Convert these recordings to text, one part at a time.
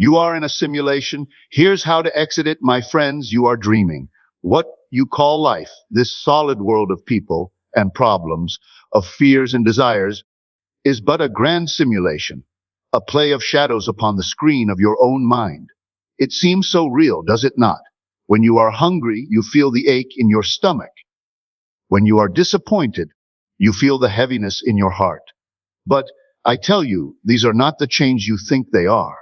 You are in a simulation. Here's how to exit it, my friends. You are dreaming. What you call life, this solid world of people and problems, of fears and desires, is but a grand simulation, a play of shadows upon the screen of your own mind. It seems so real, does it not? When you are hungry, you feel the ache in your stomach. When you are disappointed, you feel the heaviness in your heart. But I tell you, these are not the chains you think they are.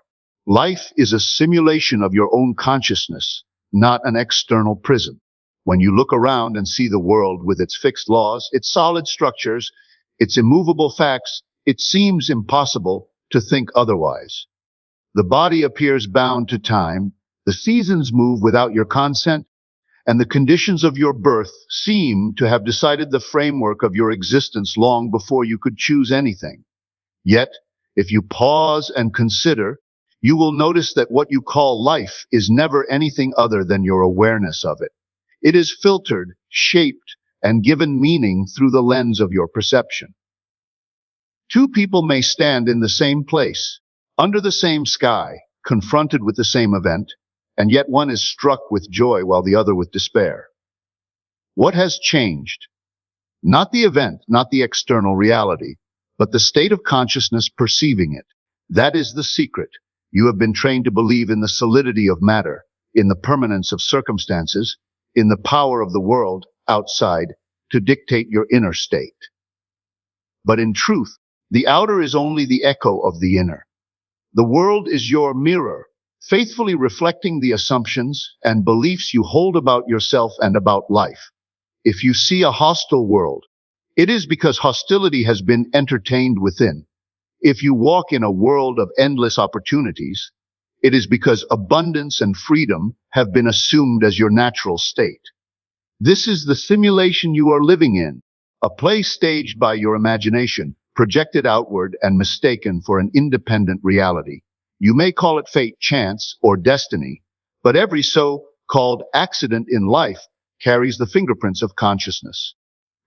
Life is a simulation of your own consciousness, not an external prison. When you look around and see the world with its fixed laws, its solid structures, its immovable facts, it seems impossible to think otherwise. The body appears bound to time, the seasons move without your consent, and the conditions of your birth seem to have decided the framework of your existence long before you could choose anything. Yet, if you pause and consider, you will notice that what you call life is never anything other than your awareness of it. It is filtered, shaped, and given meaning through the lens of your perception. Two people may stand in the same place, under the same sky, confronted with the same event, and yet one is struck with joy while the other with despair. What has changed? Not the event, not the external reality, but the state of consciousness perceiving it. That is the secret. You have been trained to believe in the solidity of matter, in the permanence of circumstances, in the power of the world outside to dictate your inner state. But in truth, the outer is only the echo of the inner. The world is your mirror, faithfully reflecting the assumptions and beliefs you hold about yourself and about life. If you see a hostile world, it is because hostility has been entertained within. If you walk in a world of endless opportunities, it is because abundance and freedom have been assumed as your natural state. This is the simulation you are living in, a play staged by your imagination, projected outward and mistaken for an independent reality. You may call it fate, chance, or destiny, but every so-called accident in life carries the fingerprints of consciousness.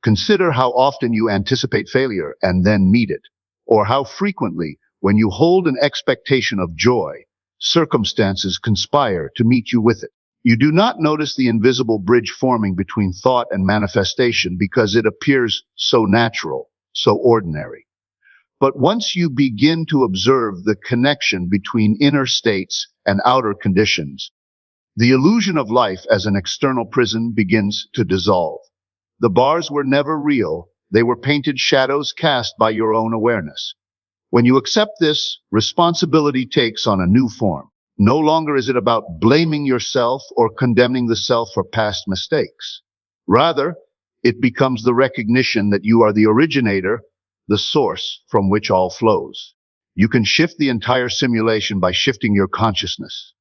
Consider how often you anticipate failure and then meet it, or how frequently, when you hold an expectation of joy, circumstances conspire to meet you with it. You do not notice the invisible bridge forming between thought and manifestation because it appears so natural, so ordinary. But once you begin to observe the connection between inner states and outer conditions, the illusion of life as an external prison begins to dissolve. The bars were never real. They were painted shadows cast by your own awareness. When you accept this, responsibility takes on a new form. No longer is it about blaming yourself or condemning the self for past mistakes. Rather, it becomes the recognition that you are the originator, the source from which all flows. You can shift the entire simulation by shifting your consciousness.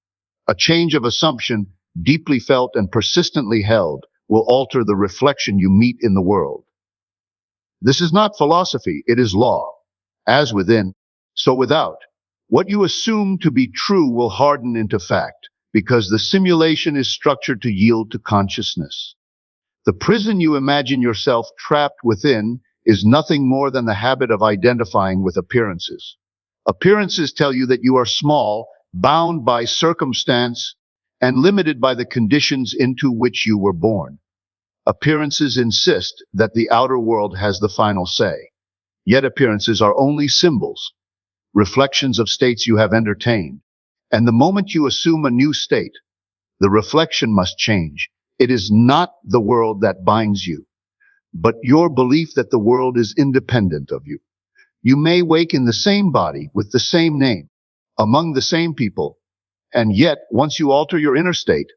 A change of assumption, deeply felt and persistently held, will alter the reflection you meet in the world. This is not philosophy, it is law. As within, so without. What you assume to be true will harden into fact, because the simulation is structured to yield to consciousness. The prison you imagine yourself trapped within is nothing more than the habit of identifying with appearances. Appearances tell you that you are small, bound by circumstance, and limited by the conditions into which you were born. Appearances insist that the outer world has the final say. Yet appearances are only symbols, reflections of states you have entertained. And the moment you assume a new state, the reflection must change. It is not the world that binds you, but your belief that the world is independent of you. You may wake in the same body with the same name, among the same people, and yet once you alter your inner state,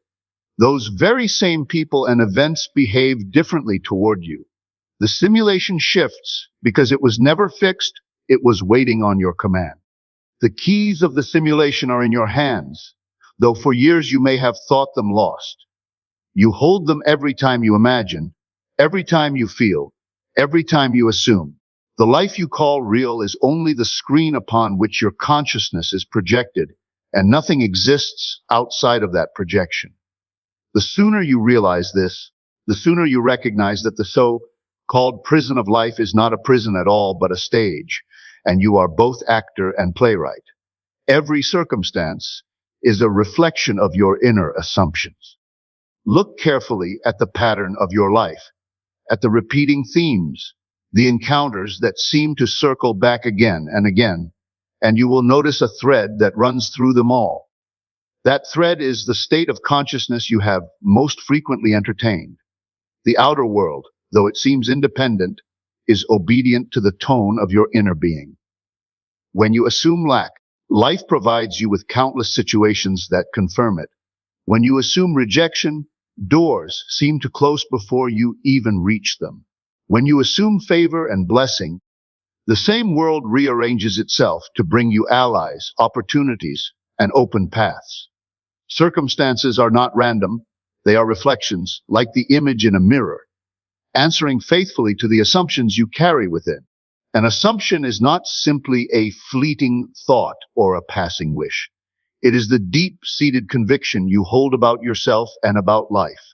those very same people and events behave differently toward you. The simulation shifts because it was never fixed, it was waiting on your command. The keys of the simulation are in your hands, though for years you may have thought them lost. You hold them every time you imagine, every time you feel, every time you assume. The life you call real is only the screen upon which your consciousness is projected, and nothing exists outside of that projection. The sooner you realize this, the sooner you recognize that the so-called prison of life is not a prison at all, but a stage, and you are both actor and playwright. Every circumstance is a reflection of your inner assumptions. Look carefully at the pattern of your life, at the repeating themes, the encounters that seem to circle back again and again, and you will notice a thread that runs through them all. That thread is the state of consciousness you have most frequently entertained. The outer world, though it seems independent, is obedient to the tone of your inner being. When you assume lack, life provides you with countless situations that confirm it. When you assume rejection, doors seem to close before you even reach them. When you assume favor and blessing, the same world rearranges itself to bring you allies, opportunities, and open paths. Circumstances are not random, they are reflections, like the image in a mirror, answering faithfully to the assumptions you carry within. An assumption is not simply a fleeting thought or a passing wish. It is the deep-seated conviction you hold about yourself and about life.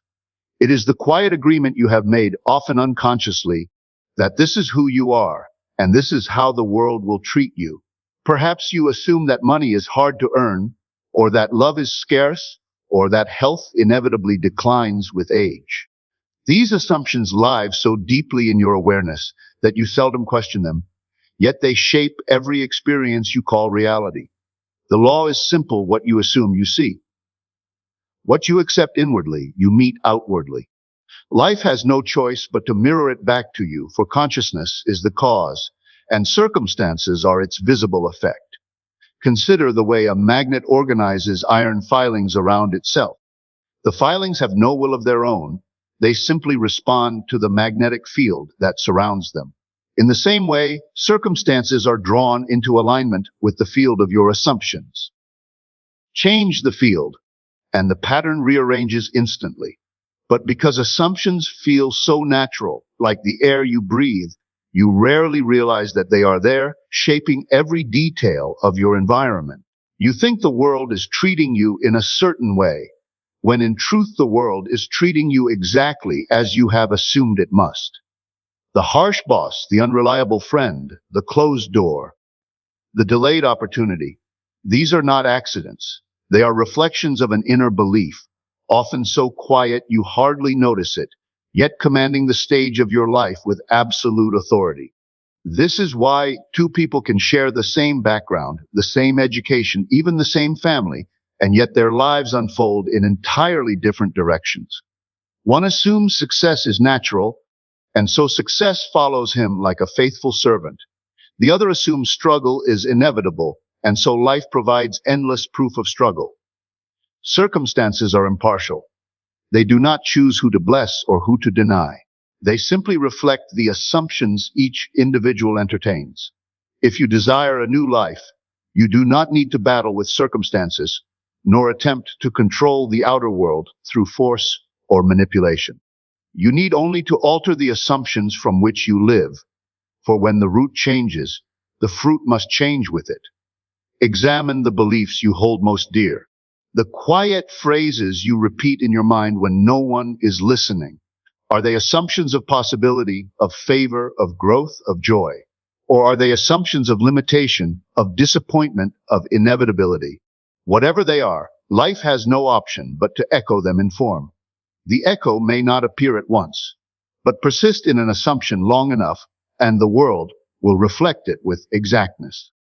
It is the quiet agreement you have made, often unconsciously, that this is who you are, and this is how the world will treat you. Perhaps you assume that money is hard to earn, or that love is scarce, or that health inevitably declines with age. These assumptions live so deeply in your awareness that you seldom question them, yet they shape every experience you call reality. The law is simple: what you assume, you see. What you accept inwardly, you meet outwardly. Life has no choice but to mirror it back to you, for consciousness is the cause, and circumstances are its visible effect. Consider the way a magnet organizes iron filings around itself. The filings have no will of their own. They simply respond to the magnetic field that surrounds them. In the same way, circumstances are drawn into alignment with the field of your assumptions. Change the field, and the pattern rearranges instantly. But because assumptions feel so natural, like the air you breathe, you rarely realize that they are there, shaping every detail of your environment. You think the world is treating you in a certain way, when in truth the world is treating you exactly as you have assumed it must. The harsh boss, the unreliable friend, the closed door, the delayed opportunity, these are not accidents. They are reflections of an inner belief, often so quiet you hardly notice it, yet commanding the stage of your life with absolute authority. This is why two people can share the same background, the same education, even the same family, and yet their lives unfold in entirely different directions. One assumes success is natural, and so success follows him like a faithful servant. The other assumes struggle is inevitable, and so life provides endless proof of struggle. Circumstances are impartial. They do not choose who to bless or who to deny. They simply reflect the assumptions each individual entertains. If you desire a new life, you do not need to battle with circumstances, nor attempt to control the outer world through force or manipulation. You need only to alter the assumptions from which you live, for when the root changes, the fruit must change with it. Examine the beliefs you hold most dear, the quiet phrases you repeat in your mind when no one is listening. Are they assumptions of possibility, of favor, of growth, of joy? Or are they assumptions of limitation, of disappointment, of inevitability? Whatever they are, life has no option but to echo them in form. The echo may not appear at once, but persist in an assumption long enough, and the world will reflect it with exactness.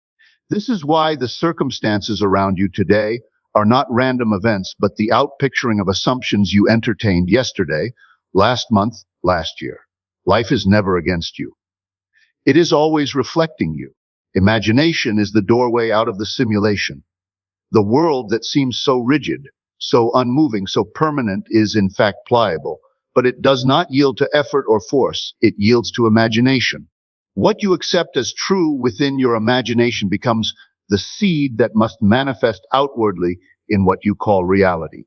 This is why the circumstances around you today are not random events, but the outpicturing of assumptions you entertained yesterday, last month, last year. Life is never against you. It is always reflecting you. Imagination is the doorway out of the simulation. The world that seems so rigid, so unmoving, so permanent is in fact pliable, but it does not yield to effort or force. It yields to imagination. What you accept as true within your imagination becomes the seed that must manifest outwardly in what you call reality.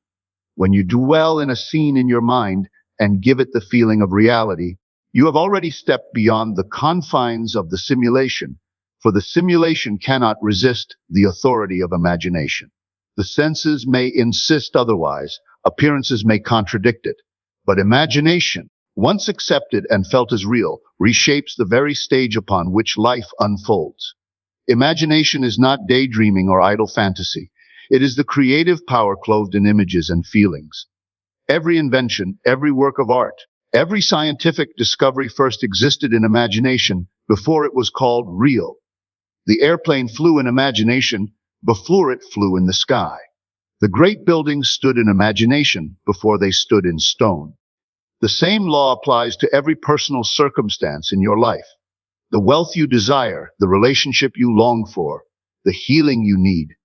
When you dwell in a scene in your mind and give it the feeling of reality, you have already stepped beyond the confines of the simulation, for the simulation cannot resist the authority of imagination. The senses may insist otherwise, appearances may contradict it, but imagination, once accepted and felt as real, reshapes the very stage upon which life unfolds. Imagination is not daydreaming or idle fantasy. It is the creative power clothed in images and feelings. Every invention, every work of art, every scientific discovery first existed in imagination before it was called real. The airplane flew in imagination before it flew in the sky. The great buildings stood in imagination before they stood in stone. The same law applies to every personal circumstance in your life. The wealth you desire, the relationship you long for, the healing you need.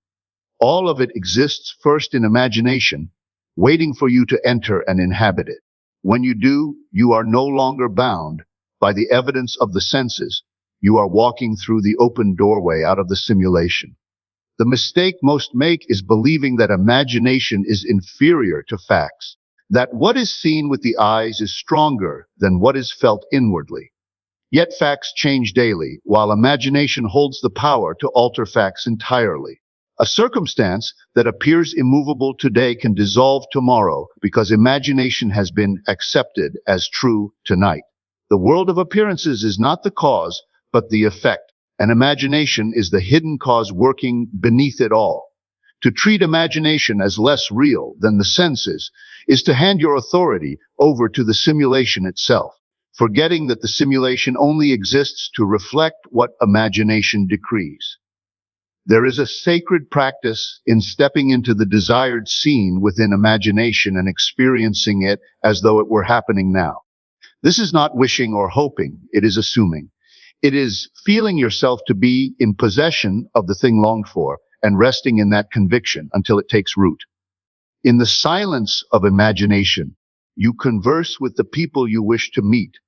All of it exists first in imagination, waiting for you to enter and inhabit it. When you do, you are no longer bound by the evidence of the senses. You are walking through the open doorway out of the simulation. The mistake most make is believing that imagination is inferior to facts, that what is seen with the eyes is stronger than what is felt inwardly. Yet facts change daily, while imagination holds the power to alter facts entirely. A circumstance that appears immovable today can dissolve tomorrow because imagination has been accepted as true tonight. The world of appearances is not the cause, but the effect, and imagination is the hidden cause working beneath it all. To treat imagination as less real than the senses is to hand your authority over to the simulation itself, forgetting that the simulation only exists to reflect what imagination decrees. There is a sacred practice in stepping into the desired scene within imagination and experiencing it as though it were happening now. This is not wishing or hoping, it is assuming. It is feeling yourself to be in possession of the thing longed for and resting in that conviction until it takes root. In the silence of imagination, you converse with the people you wish to meet.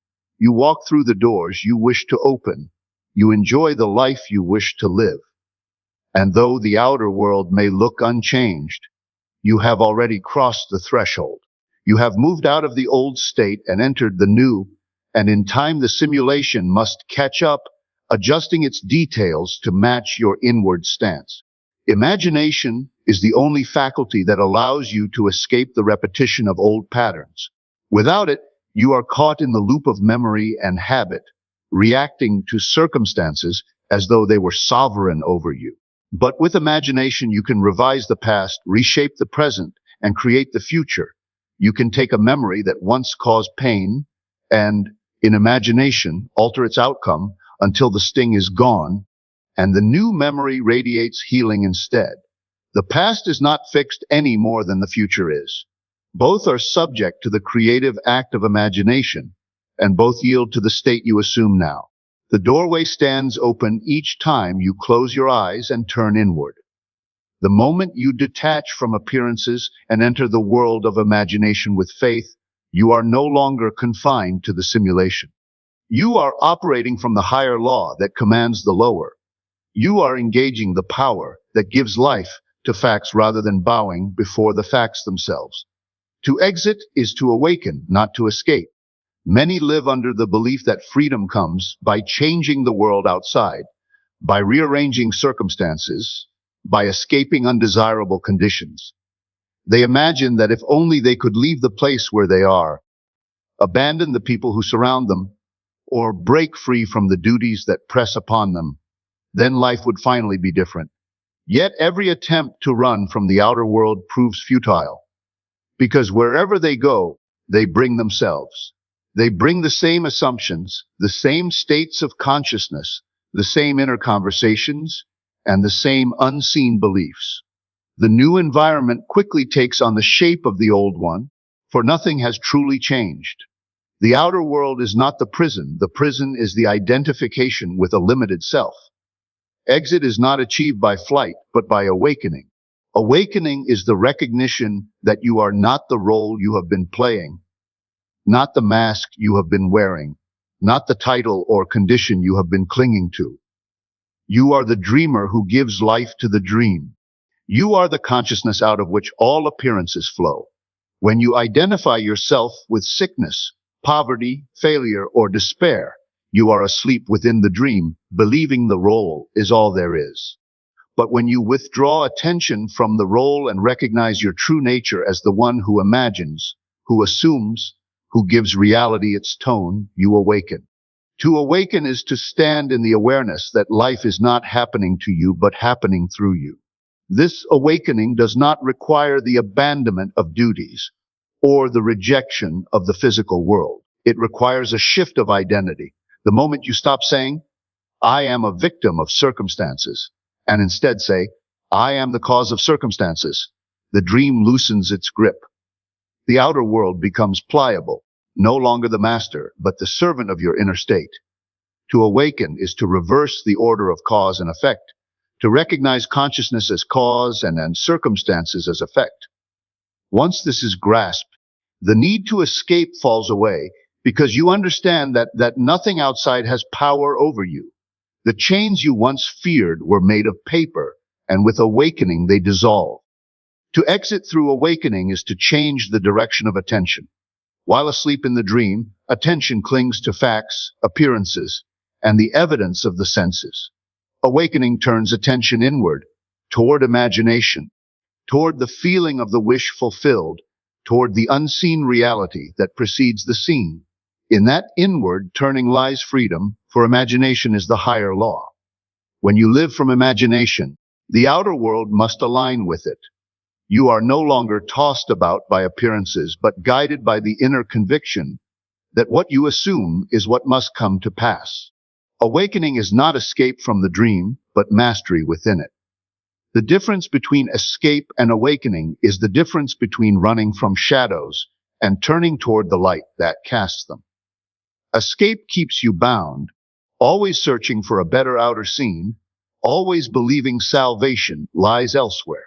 You walk through the doors you wish to open. You enjoy the life you wish to live. And though the outer world may look unchanged, you have already crossed the threshold. You have moved out of the old state and entered the new, and in time the simulation must catch up, adjusting its details to match your inward stance. Imagination is the only faculty that allows you to escape the repetition of old patterns. Without it, you are caught in the loop of memory and habit, reacting to circumstances as though they were sovereign over you. But with imagination, you can revise the past, reshape the present, and create the future. You can take a memory that once caused pain and, in imagination, alter its outcome until the sting is gone, and the new memory radiates healing instead. The past is not fixed any more than the future is. Both are subject to the creative act of imagination, and both yield to the state you assume now. The doorway stands open each time you close your eyes and turn inward. The moment you detach from appearances and enter the world of imagination with faith, you are no longer confined to the simulation. You are operating from the higher law that commands the lower. You are engaging the power that gives life to facts rather than bowing before the facts themselves. To exit is to awaken, not to escape. Many live under the belief that freedom comes by changing the world outside, by rearranging circumstances, by escaping undesirable conditions. They imagine that if only they could leave the place where they are, abandon the people who surround them, or break free from the duties that press upon them, then life would finally be different. Yet every attempt to run from the outer world proves futile, because wherever they go, they bring themselves. They bring the same assumptions, the same states of consciousness, the same inner conversations, and the same unseen beliefs. The new environment quickly takes on the shape of the old one, for nothing has truly changed. The outer world is not the prison is the identification with a limited self. Exit is not achieved by flight, but by awakening. Awakening is the recognition that you are not the role you have been playing, not the mask you have been wearing, not the title or condition you have been clinging to. You are the dreamer who gives life to the dream. You are the consciousness out of which all appearances flow. When you identify yourself with sickness, poverty, failure, or despair, you are asleep within the dream, believing the role is all there is. But when you withdraw attention from the role and recognize your true nature as the one who imagines, who assumes, who gives reality its tone, you awaken. To awaken is to stand in the awareness that life is not happening to you, but happening through you. This awakening does not require the abandonment of duties or the rejection of the physical world. It requires a shift of identity. The moment you stop saying, I am a victim of circumstances, and instead say, I am the cause of circumstances, the dream loosens its grip. The outer world becomes pliable, no longer the master, but the servant of your inner state. To awaken is to reverse the order of cause and effect, to recognize consciousness as cause and then circumstances as effect. Once this is grasped, the need to escape falls away because you understand that nothing outside has power over you. The chains you once feared were made of paper, and with awakening they dissolve. To exit through awakening is to change the direction of attention. While asleep in the dream, attention clings to facts, appearances, and the evidence of the senses. Awakening turns attention inward, toward imagination, toward the feeling of the wish fulfilled, toward the unseen reality that precedes the seen. In that inward turning lies freedom, for imagination is the higher law. When you live from imagination, the outer world must align with it. You are no longer tossed about by appearances, but guided by the inner conviction that what you assume is what must come to pass. Awakening is not escape from the dream, but mastery within it. The difference between escape and awakening is the difference between running from shadows and turning toward the light that casts them. Escape keeps you bound, always searching for a better outer scene, always believing salvation lies elsewhere.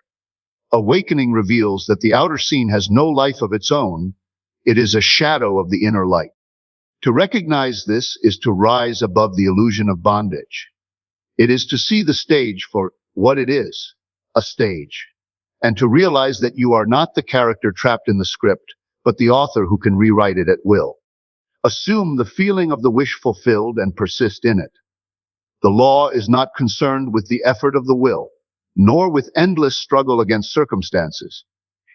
Awakening reveals that the outer scene has no life of its own. It is a shadow of the inner light. To recognize this is to rise above the illusion of bondage. It is to see the stage for what it is, a stage, and to realize that you are not the character trapped in the script, but the author who can rewrite it at will. Assume the feeling of the wish fulfilled and persist in it. The law is not concerned with the effort of the will, nor with endless struggle against circumstances.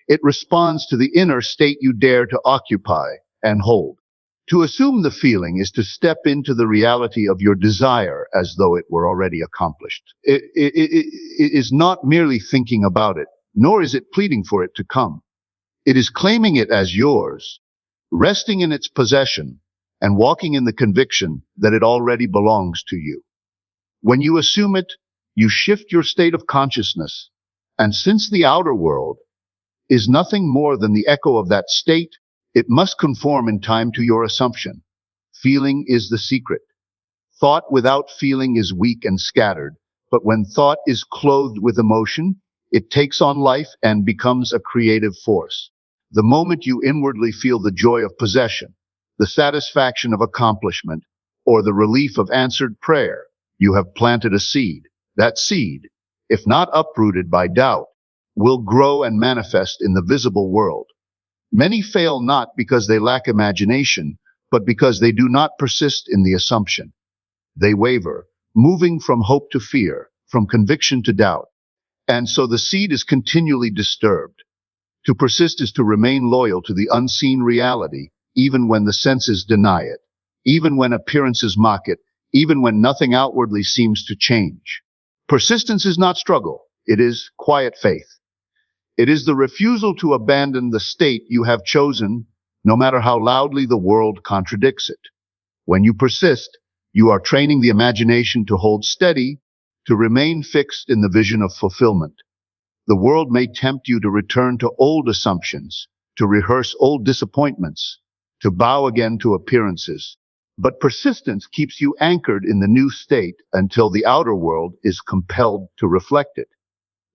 It responds to the inner state you dare to occupy and hold. To assume the feeling is to step into the reality of your desire as though it were already accomplished. It is not merely thinking about it, nor is it pleading for it to come. It is claiming it as yours, resting in its possession, and walking in the conviction that it already belongs to you. When you assume it, you shift your state of consciousness, and since the outer world is nothing more than the echo of that state, it must conform in time to your assumption. Feeling is the secret. Thought without feeling is weak and scattered, but when thought is clothed with emotion, it takes on life and becomes a creative force. The moment you inwardly feel the joy of possession, the satisfaction of accomplishment, or the relief of answered prayer, you have planted a seed. That seed, if not uprooted by doubt, will grow and manifest in the visible world. Many fail not because they lack imagination, but because they do not persist in the assumption. They waver, moving from hope to fear, from conviction to doubt, and so the seed is continually disturbed. To persist is to remain loyal to the unseen reality, even when the senses deny it, even when appearances mock it, even when nothing outwardly seems to change. Persistence is not struggle, it is quiet faith. It is the refusal to abandon the state you have chosen, no matter how loudly the world contradicts it. When you persist, you are training the imagination to hold steady, to remain fixed in the vision of fulfillment. The world may tempt you to return to old assumptions, to rehearse old disappointments, to bow again to appearances. But persistence keeps you anchored in the new state until the outer world is compelled to reflect it.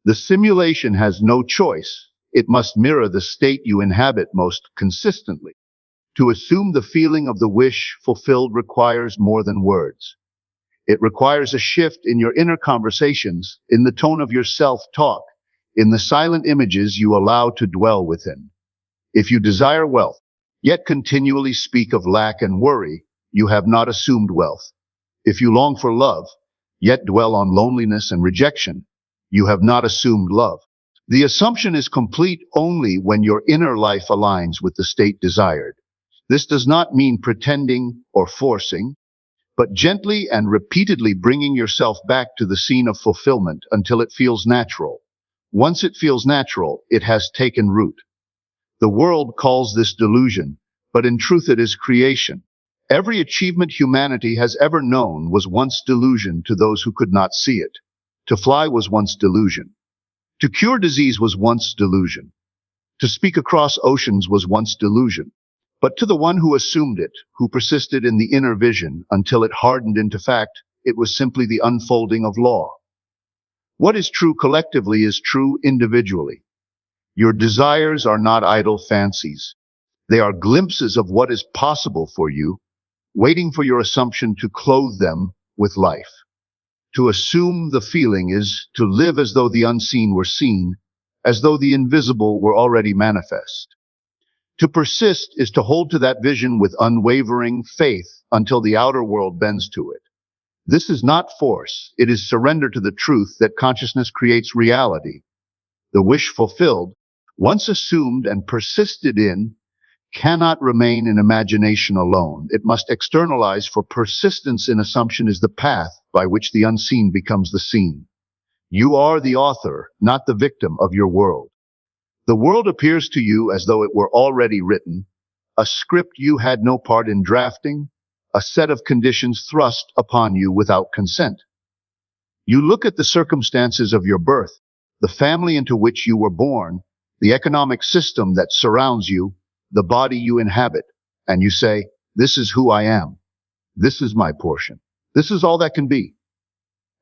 The simulation has no choice. It must mirror the state you inhabit most consistently. To assume the feeling of the wish fulfilled requires more than words. It requires a shift in your inner conversations, in the tone of your self-talk, in the silent images you allow to dwell within. If you desire wealth, yet continually speak of lack and worry, you have not assumed wealth. If you long for love, yet dwell on loneliness and rejection, you have not assumed love. The assumption is complete only when your inner life aligns with the state desired. This does not mean pretending or forcing, but gently and repeatedly bringing yourself back to the scene of fulfillment until it feels natural. Once it feels natural, it has taken root. The world calls this delusion, but in truth it is creation. Every achievement humanity has ever known was once delusion to those who could not see it. To fly was once delusion. To cure disease was once delusion. To speak across oceans was once delusion. But to the one who assumed it, who persisted in the inner vision until it hardened into fact, it was simply the unfolding of law. What is true collectively is true individually. Your desires are not idle fancies. They are glimpses of what is possible for you, waiting for your assumption to clothe them with life. To assume the feeling is to live as though the unseen were seen, as though the invisible were already manifest. To persist is to hold to that vision with unwavering faith until the outer world bends to it. This is not force, it is surrender to the truth that consciousness creates reality. The wish fulfilled, once assumed and persisted in, cannot remain in imagination alone. It must externalize, for persistence in assumption is the path by which the unseen becomes the seen. You are the author, not the victim of your world. The world appears to you as though it were already written, a script you had no part in drafting, a set of conditions thrust upon you without consent. You look at the circumstances of your birth, the family into which you were born, the economic system that surrounds you, the body you inhabit, and you say, this is who I am. This is my portion. This is all that can be.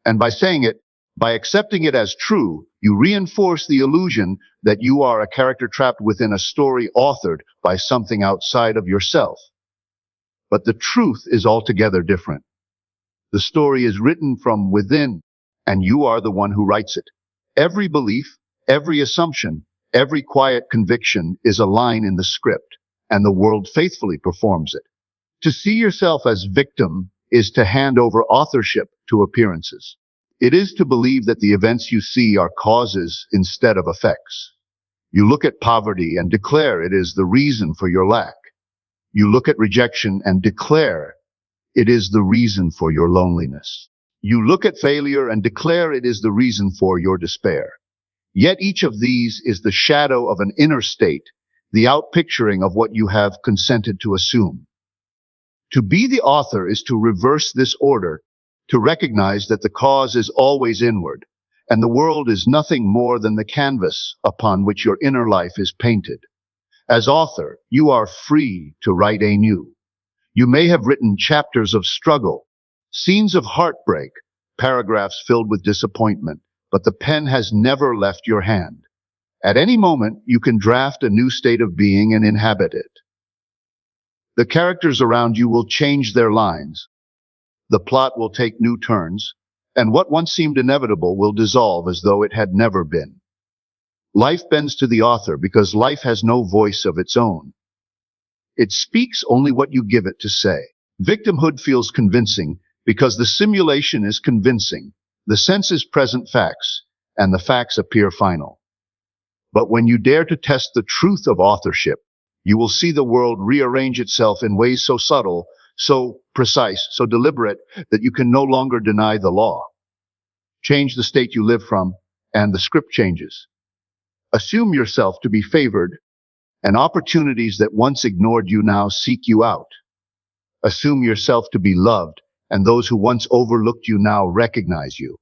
And by saying it, by accepting it as true, you reinforce the illusion that you are a character trapped within a story authored by something outside of yourself. But the truth is altogether different. The story is written from within, and you are the one who writes it. Every belief, every assumption, every quiet conviction is a line in the script, and the world faithfully performs it. To see yourself as victim is to hand over authorship to appearances. It is to believe that the events you see are causes instead of effects. You look at poverty and declare it is the reason for your lack. You look at rejection and declare it is the reason for your loneliness. You look at failure and declare it is the reason for your despair. Yet each of these is the shadow of an inner state, the outpicturing of what you have consented to assume. To be the author is to reverse this order, to recognize that the cause is always inward, and the world is nothing more than the canvas upon which your inner life is painted. As author, you are free to write anew. You may have written chapters of struggle, scenes of heartbreak, paragraphs filled with disappointment, but the pen has never left your hand. At any moment, you can draft a new state of being and inhabit it. The characters around you will change their lines. The plot will take new turns, and what once seemed inevitable will dissolve as though it had never been. Life bends to the author because life has no voice of its own. It speaks only what you give it to say. Victimhood feels convincing because the simulation is convincing. The senses present facts, and the facts appear final. But when you dare to test the truth of authorship, you will see the world rearrange itself in ways so subtle, so precise, so deliberate, that you can no longer deny the law. Change the state you live from, and the script changes. Assume yourself to be favored, and opportunities that once ignored you now seek you out. Assume yourself to be loved, and those who once overlooked you now recognize you.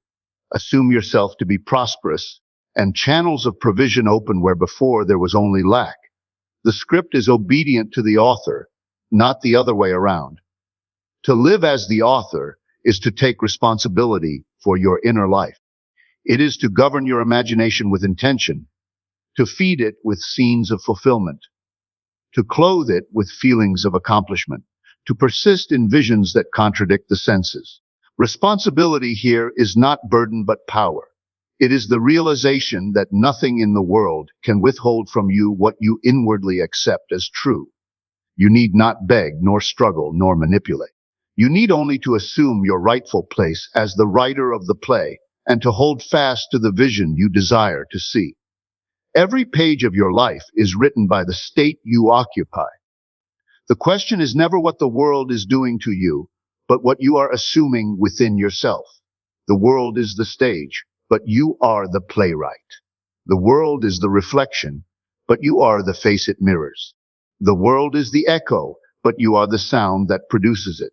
Assume yourself to be prosperous, and channels of provision open where before there was only lack. The script is obedient to the author, not the other way around. To live as the author is to take responsibility for your inner life. It is to govern your imagination with intention, to feed it with scenes of fulfillment, to clothe it with feelings of accomplishment, to persist in visions that contradict the senses. Responsibility here is not burden but power. It is the realization that nothing in the world can withhold from you what you inwardly accept as true. You need not beg, nor struggle, nor manipulate. You need only to assume your rightful place as the writer of the play and to hold fast to the vision you desire to see. Every page of your life is written by the state you occupy. The question is never what the world is doing to you, but what you are assuming within yourself. The world is the stage, but you are the playwright. The world is the reflection, but you are the face it mirrors. The world is the echo, but you are the sound that produces it.